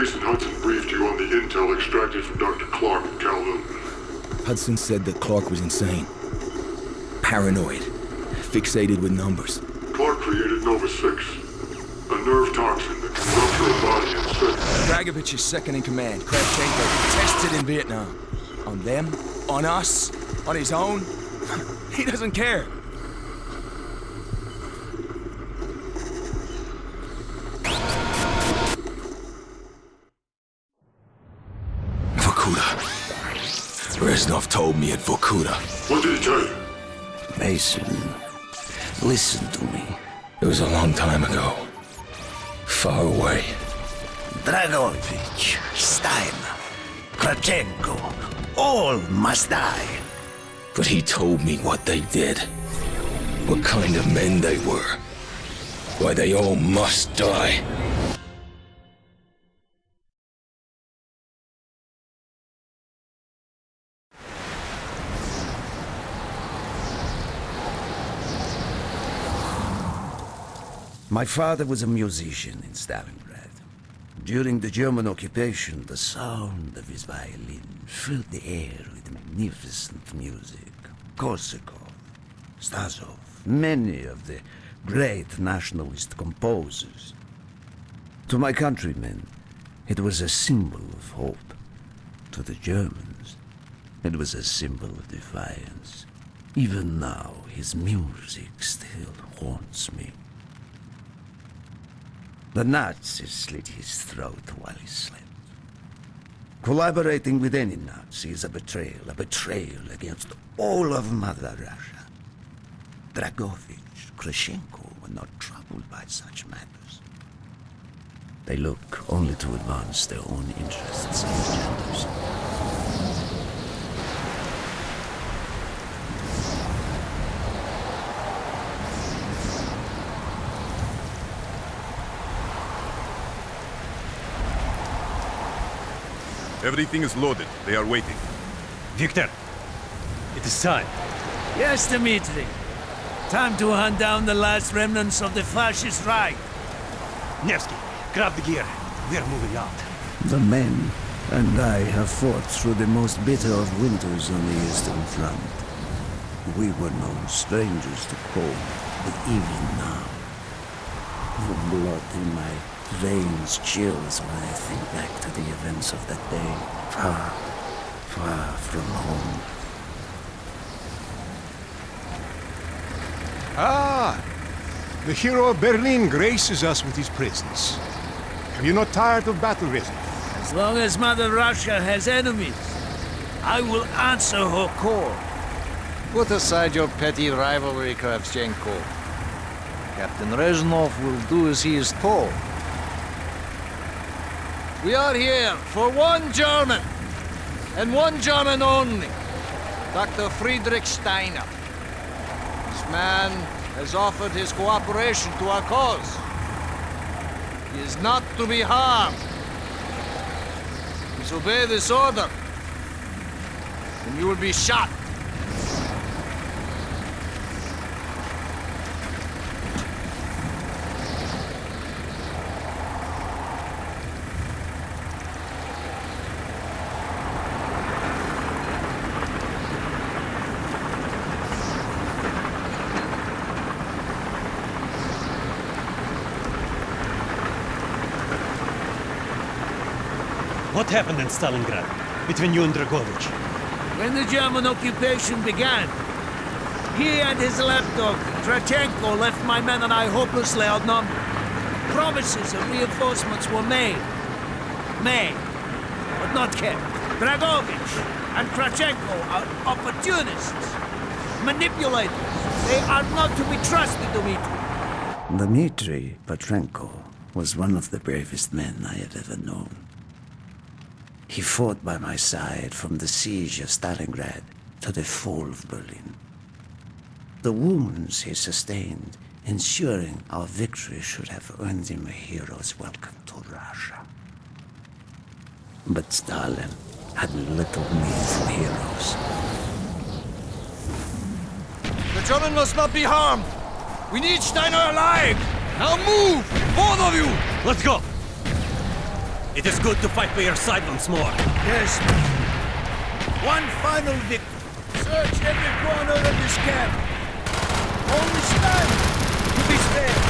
Jason Hudson briefed you on the intel extracted from Dr. Clark in Kowloon. Hudson said that Clark was insane. Paranoid. Fixated with numbers. Clark created Nova 6, a nerve toxin that can rupture a body in seconds. Dragovich is second in command. Kravchenko tested in Vietnam. On them, on us, on his own. He doesn't care. Vorkuta. Reznov told me at Vorkuta. What did he tell you? Mason, listen to me. It was a long time ago. Far away. Dragovich, Steiner, Kravchenko, all must die. But he told me what they did. What kind of men they were. Why they all must die. My father was a musician in Stalingrad. During the German occupation, the sound of his violin filled the air with magnificent music. Korsakov, Stasov, many of the great nationalist composers. To my countrymen, it was a symbol of hope. To the Germans, it was a symbol of defiance. Even now, his music still haunts me. The Nazis slit his throat while he slept. Collaborating with any Nazi is a betrayal against all of Mother Russia. Dragovich, Kravchenko were not troubled by such matters. They look only to advance their own interests and agendas. Everything is loaded. They are waiting. Viktor, it is time. Yes, Dimitri. Time to hunt down the last remnants of the fascist right. Nevsky, grab the gear. We are moving out. The men and I have fought through the most bitter of winters on the Eastern Front. We were no strangers to cold, but even now, the blood in my veins chills when I think back to the events of that day, far, far from home. Ah! The hero of Berlin graces us with his presence. Are you not tired of battle, Reznov? As long as Mother Russia has enemies, I will answer her call. Put aside your petty rivalry, Kravchenko. Captain Reznov will do as he is told. We are here for one German, and one German only, Dr. Friedrich Steiner. This man has offered his cooperation to our cause. He is not to be harmed. Disobey this order, and you will be shot. What happened in Stalingrad between you and Dragovich? When the German occupation began, he and his lapdog, Kravchenko, left my men and I hopelessly outnumbered. Promises of reinforcements were made, but not kept. Dragovich and Kravchenko are opportunists, manipulators. They are not to be trusted, Dimitri. Dimitri Petrenko was one of the bravest men I have ever known. He fought by my side from the siege of Stalingrad to the fall of Berlin. The wounds he sustained, ensuring our victory, should have earned him a hero's welcome to Russia. But Stalin had little need for heroes. The German must not be harmed. We need Steiner alive. Now move, both of you. Let's go! It is good to fight by your side once more. Yes. One final victory. Search every corner of this camp. Only stand to be spared.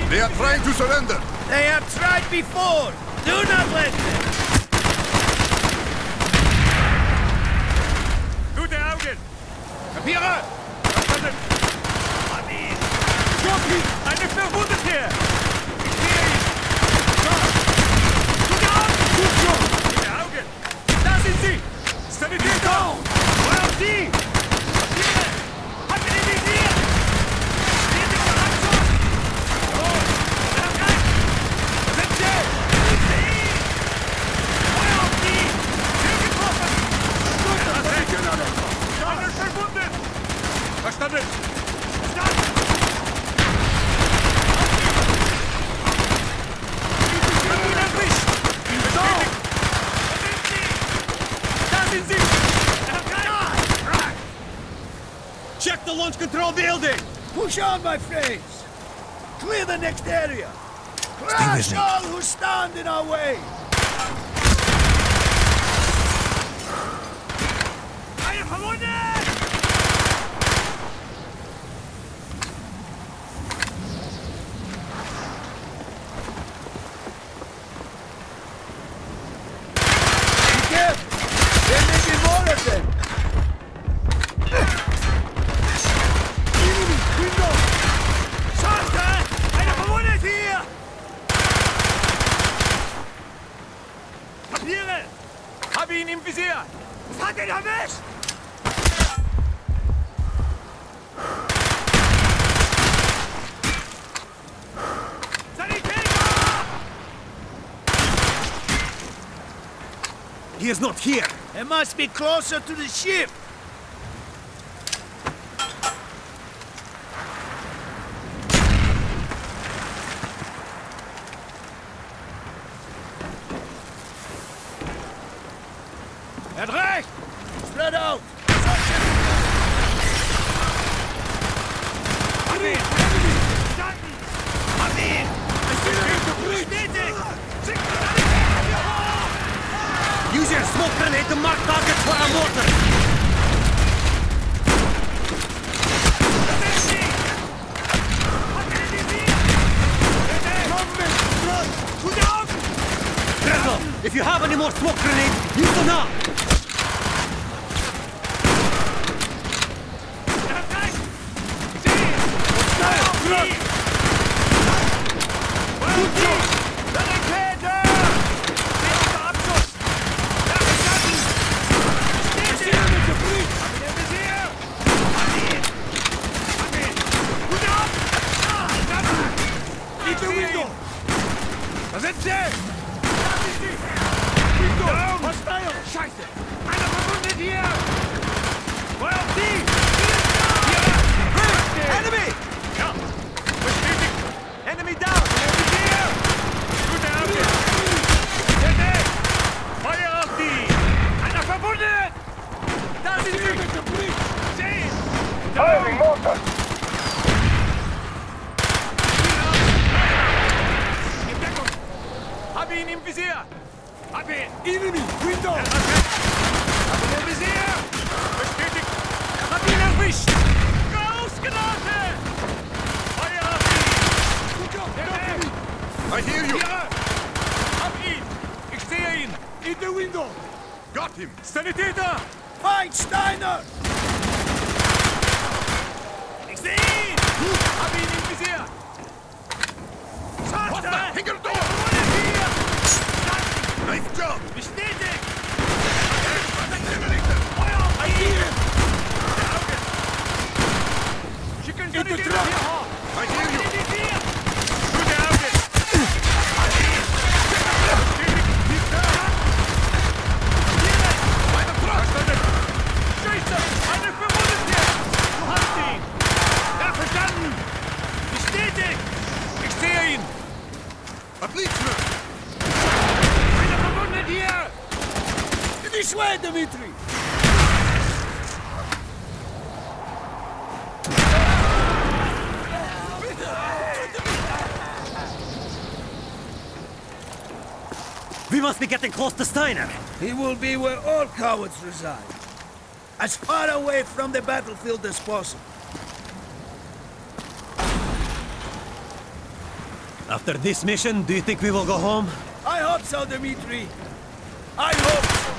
They are trying to surrender. They have tried before. Do not let them. Gute Augen! Papiere! Verstanden! Amin! Jockey! Eine Verwundete! Ich sehe ihn! Gute Augen! Gut so! Gute Augen! Da sind sie! Sanitäter! Feuer auf die! Papiere! Hat ihn im Visier! Steht in der Anschluss! So! Da rein! Da sind sie! Ich sehe ihn! Feuer auf die! Ziel getroffen! Gut, das ist genau. Einer verwundet! Verstanden! Verstanden! Check the launch control building! Push on, my friends. Clear the next area. Crash all who stand in our way. Eine verwundet! Be careful. There may be more of them. Schade! Eine verwundet hier! Papiere! Hab ihn im Visier! Was hat ihn erwischt? Sanitäter! He is not here! It must be closer to the ship. Er hat recht! Spread out. Hab ihn! Verstanden! Hab ihn! Bestätigt! Schickt die Sanitäter hier hoch! Use your smoke grenade to mark targets for our mortar! Da sind sie! Hat ihn im Visier! Gute Augen! Reznov, if you have any more smoke grenades, use them now! Er hat recht! Ich sehe ihn! Feuer auf die! Feuer auf die! Sanitäter! Steht unter Abschuss! Ja, verstanden! Steht ihn! Hab ihn im Visier! Hab ihn! Hab ihn! Gute Augen! Verstanden! Ich sehe ihn! Da sind sie! Da sind sie! Down! Hostile! Scheiße! Einer verwundet hier! Feuer auf die! Hier! Enemy! Ja! Bestätigt! Enemy down! Hier! Gute Augen! Bitte! Feuer auf die! Einer verwundet! Da sind sie! Sehen! Down! In Deckung! Hab ihn im Visier! Hab ihn! Enemy! Window! Er hat recht! Hab ihn im Visier! Bestätigt! Er hat ihn erwischt! Rausgelassen! Feuer auf ihn! I hear you! Hier! Hab ihn! Ich sehe ihn! In the window! Go! Got him! Sanitäter! Fight, Steiner! Ich sehe ihn! Hab ihn im Visier! Schaut da! Hinter door! Nice job! Bestätigt! Feuer auf ihn! Schicken Sanitäter hierher! I hear you! Gute Augen! Scheiße! Eine Verwundete! Du hast ihn! Ja, verstanden! Bestätigt! Ich sehe ihn! Отлично! Einer verwundet hier! This way, Dimitri! We must be getting close to Steiner. He will be where all cowards reside. As far away from the battlefield as possible. After this mission, do you think we will go home? I hope so, Dimitri. I hope so.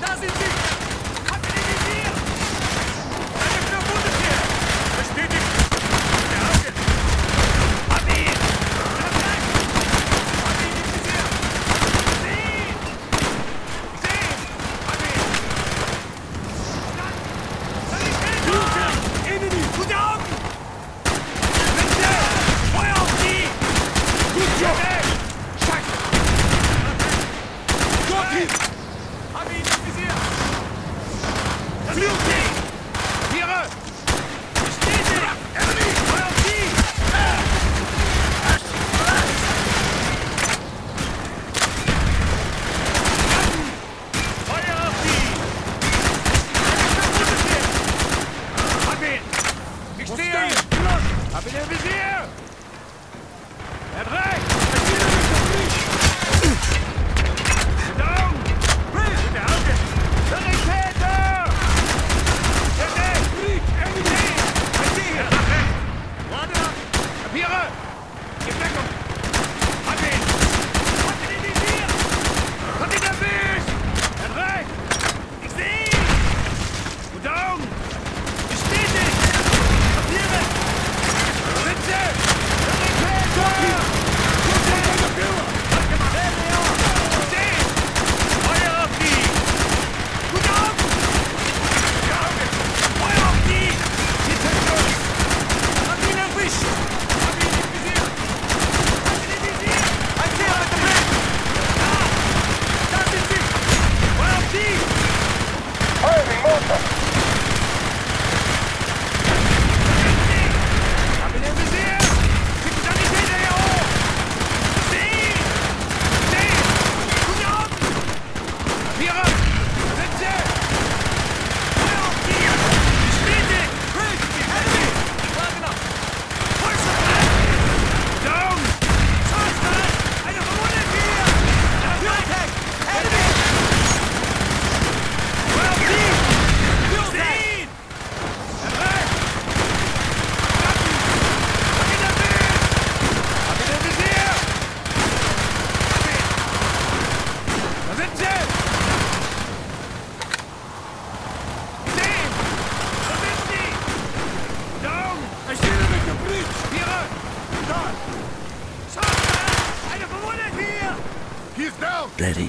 Da sind sie! Habt ihr ihn hier? Eine Verwundete! Bestätigt! Der Augen! Hab ihn! Perfekt! Hab ihn im Visier! Seh ihn! Ich seh ihn! Hab ihn! Dann! Sanitäter! Enemy! Gute Augen! Bitte! Feuer auf die! Gut Job! Scheiße! Got him! Hab ihn im Visier! Flugsieg! Tiere! Bestätigt! Enemy! Feuer auf die! Feuer auf die! Hab ihn! Ich stehe ihn! Hab ihn im Visier! Er trägt! Down! Gute Augen! Sanitäter! Papiere! Gib Deckung! Hat ihn! Hat ihn in die Visier! Hat ihn erwischt! Er trägt! Ich seh ihn! Gute Augen! Bestätigt! Papiere! Sitze! Sanitäter! Was gemacht? Ich seh ihn! Feuer auf die! Gute Augen! Gute Augen! Feuer auf die! Sie sind los! Hab ihn erwischt! Hab ihn im Visier! Hab ihn im Visier! Ein Tier mit dem Blick! Da! Da sind sie! Feuer auf die! Hab ihn im Visier! Schickt Sanitäter hier hoch! Seh ihn! Seh ihn! Gute Augen! Papiere! Sitze! Feuer auf die! Bestätigt! Enemy! Wagner! Feuerschutz! Down! Schaufstein! Eine verwundet hier! Perfekt! Enemy! Feuer auf die! Seh ihn! Erreicht! Verstanden! Hab ihn erwischt! Hab ihn im Visier! Hab ihn! Da sind sie! Seh ihn! Da sind sie! Down! Ich stehe mit dem Blitz! Tiere! Da! Schaufstein! Eine verwundet hier! He's down! Ready?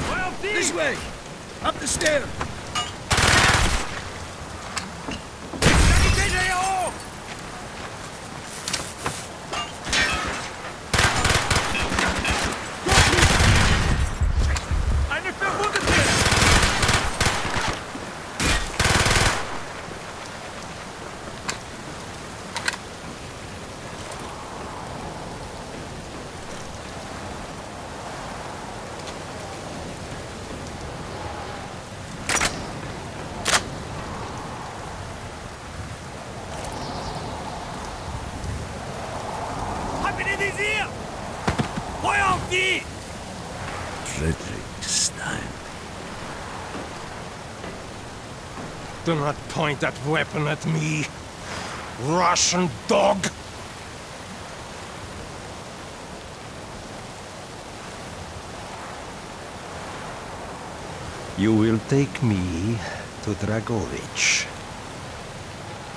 Feuer auf die! This way! Up the stairs! Sanitäter hier hoch! Eine Verwundete! Hab ihn im Visier! Feuer auf die! Frederick Stein. Do not point that weapon at me, Russian dog! You will take me to Dragovich.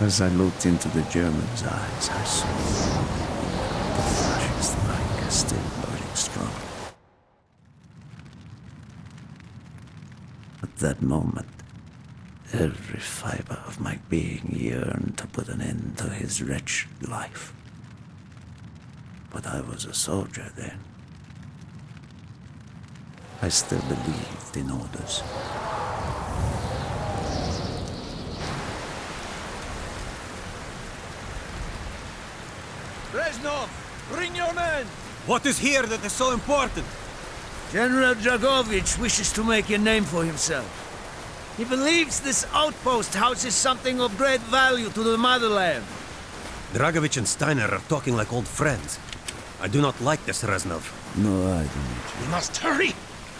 As I looked into the German's eyes, I saw the fascist light still burning strong. At that moment, every fiber of my being yearned to put an end to his wretched life. But I was a soldier then. I still believed in orders. Reznov, bring your men! What is here that is so important? General Dragovich wishes to make a name for himself. He believes this outpost houses something of great value to the motherland. Dragovich and Steiner are talking like old friends. I do not like this, Reznov. No, I don't. We must hurry!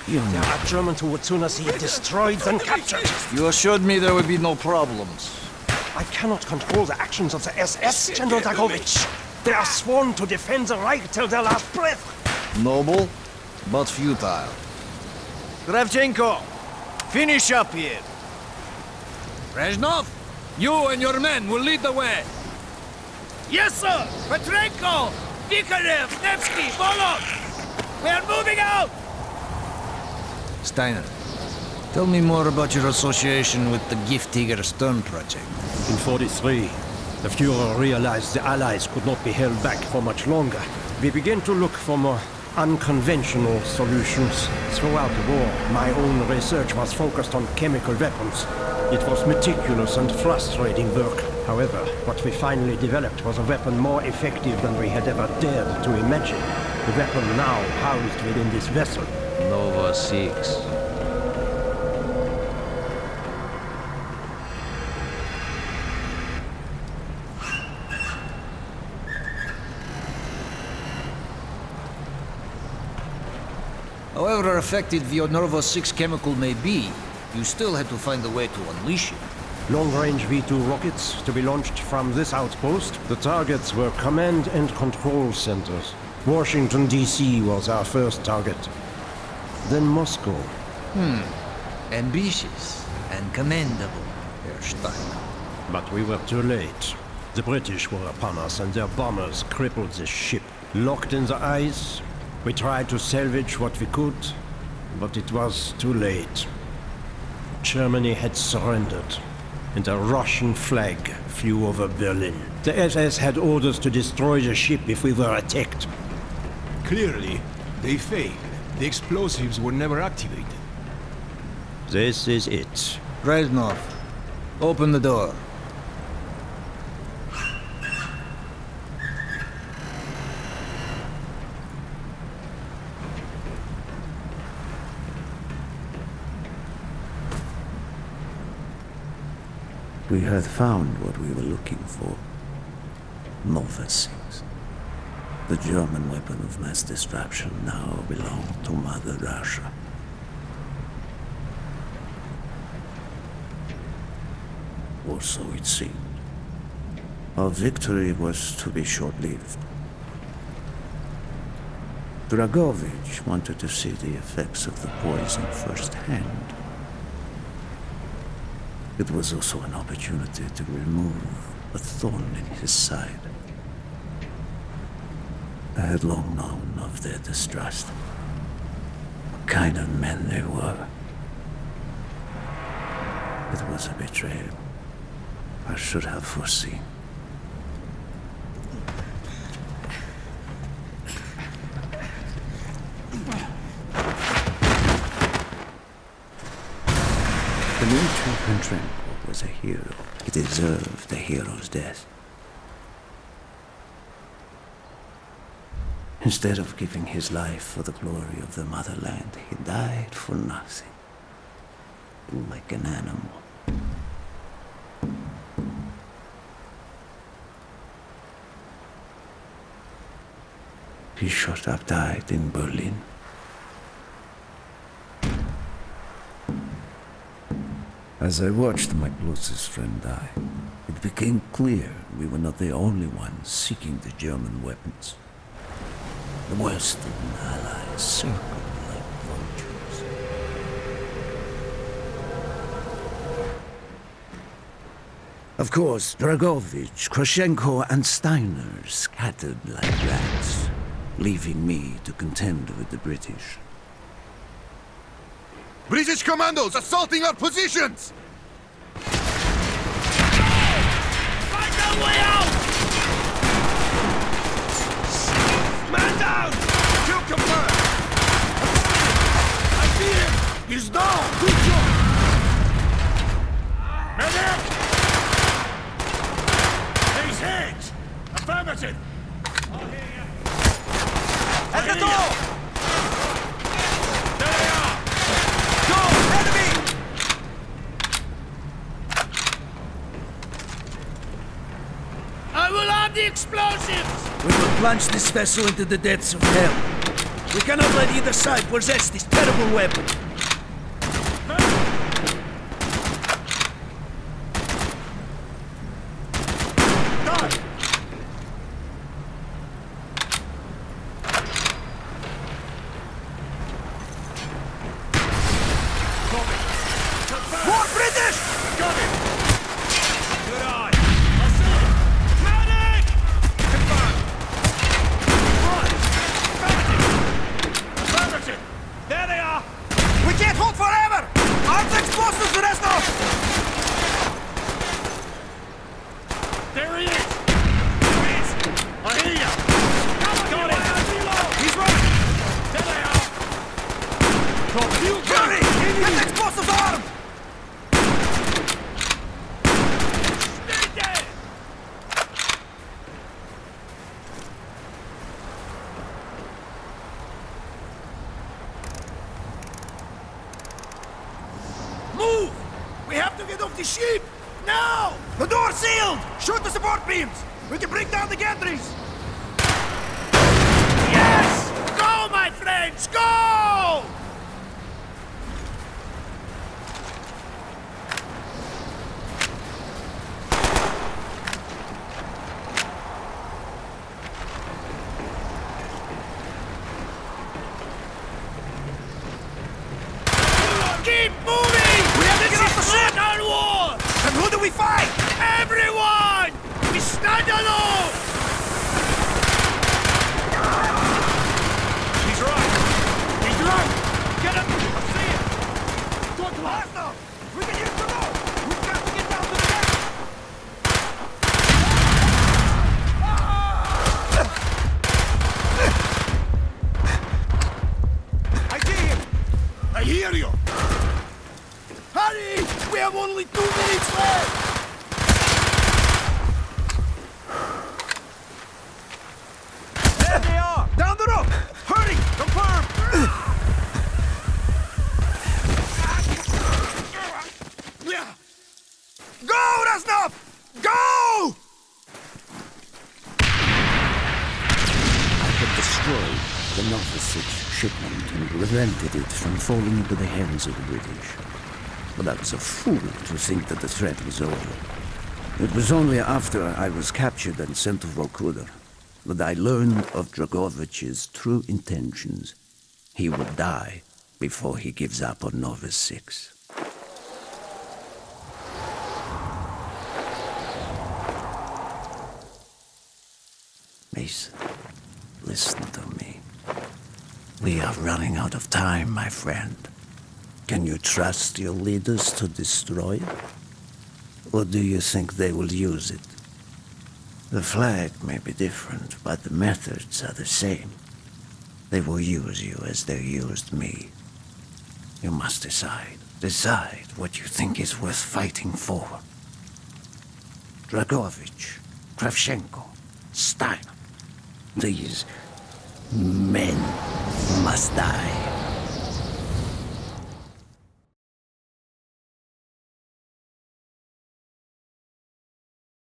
You There know. are Germans who would sooner see it destroyed than captured. You assured me there would be no problems. I cannot control the actions of the SS, General Dragovich. They are sworn to defend the Reich till their last breath. Noble, but futile. Kravchenko, finish up here. Reznov, you and your men will lead the way. Yes, sir! Petrenko! Vikarev! Nevsky! Volok! We are moving out! Steiner, tell me more about your association with the Giftiger Stern project. In 43, the Führer realized the Allies could not be held back for much longer. We began to look for more unconventional solutions. Throughout the war, my own research was focused on chemical weapons. It was meticulous and frustrating work. However, what we finally developed was a weapon more effective than we had ever dared to imagine. The weapon now housed within this vessel. Nova 6. However effective the Nova 6 chemical may be, you still had to find a way to unleash it. Long-range V2 rockets to be launched from this outpost. The targets were command and control centers. Washington, D.C. was our first target. Then Moscow. Ambitious and commendable, Herr Steiner. But we were too late. The British were upon us and their bombers crippled the ship. Locked in the ice, we tried to salvage what we could, but it was too late. Germany had surrendered, and a Russian flag flew over Berlin. The SS had orders to destroy the ship if we were attacked. Clearly, they failed. The explosives were never activated. This is it. Reznov, open the door. We had found what we were looking for. Nova 6. The German weapon of mass destruction now belonged to Mother Russia. Or so it seemed. Our victory was to be short-lived. Dragovich wanted to see the effects of the poison firsthand. It was also an opportunity to remove a thorn in his side. I had long known of their distrust. What kind of men they were. It was a betrayal. I should have foreseen. Dimitri Petrenko was a hero. He deserved a hero's death. Instead of giving his life for the glory of the motherland, he died for nothing. Like an animal. He shot up died in Berlin. As I watched my closest friend die, it became clear we were not the only ones seeking the German weapons. The Western Allies circled like vultures. Of course, Dragovich, Krashenko, and Steiner scattered like rats, leaving me to contend with the British. British commandos assaulting our positions! Find our way out! Man down! Kill confirmed! I see him! He's down! Good job! Medic! These heads! Affirmative! I'll hear you. At the door! There they are! Go! Enemy! I will arm the explosives! We will plunge this vessel into the depths of hell. We cannot let either side possess this terrible weapon. More British! Got it! Good eye. I see it. Medic! Confirmed. Right. Affirmative. Affirmative. There they are. We can't hold forever! Arms explosives, Reznov! There he is! There he is! I hear you! Got him! He's right! There they are! Hurry! Get the explosives armed! Move! We have to get off the ship! Now! The door's sealed! Shoot the support beams! We can bring down the gantries! Yes! Go, my friends! Go! Keep moving! We have to get off the ship! Our war! And who do we fight? Everyone! We stand alone! He's right! He's right! Get him! I see him! Go to us now! We can use the rope! We've got to get down to the deck! I see him! I hear you! Hurry! We have only 2 minutes left! There they are! Down the rope! Hurry! Confirm! Go, Reznov! Go! I had destroyed the Nova 6 shipment and prevented it from falling into the hands of the British. But I was a fool to think that the threat was over. It was only after I was captured and sent to Vorkuta that I learned of Dragovich's true intentions. He would die before he gives up on Nova 6. Mason, listen to me. We are running out of time, my friend. Can you trust your leaders to destroy it? Or do you think they will use it? The flag may be different, but the methods are the same. They will use you as they used me. You must decide. Decide what you think is worth fighting for. Dragovich, Kravchenko, Steiner. These men must die.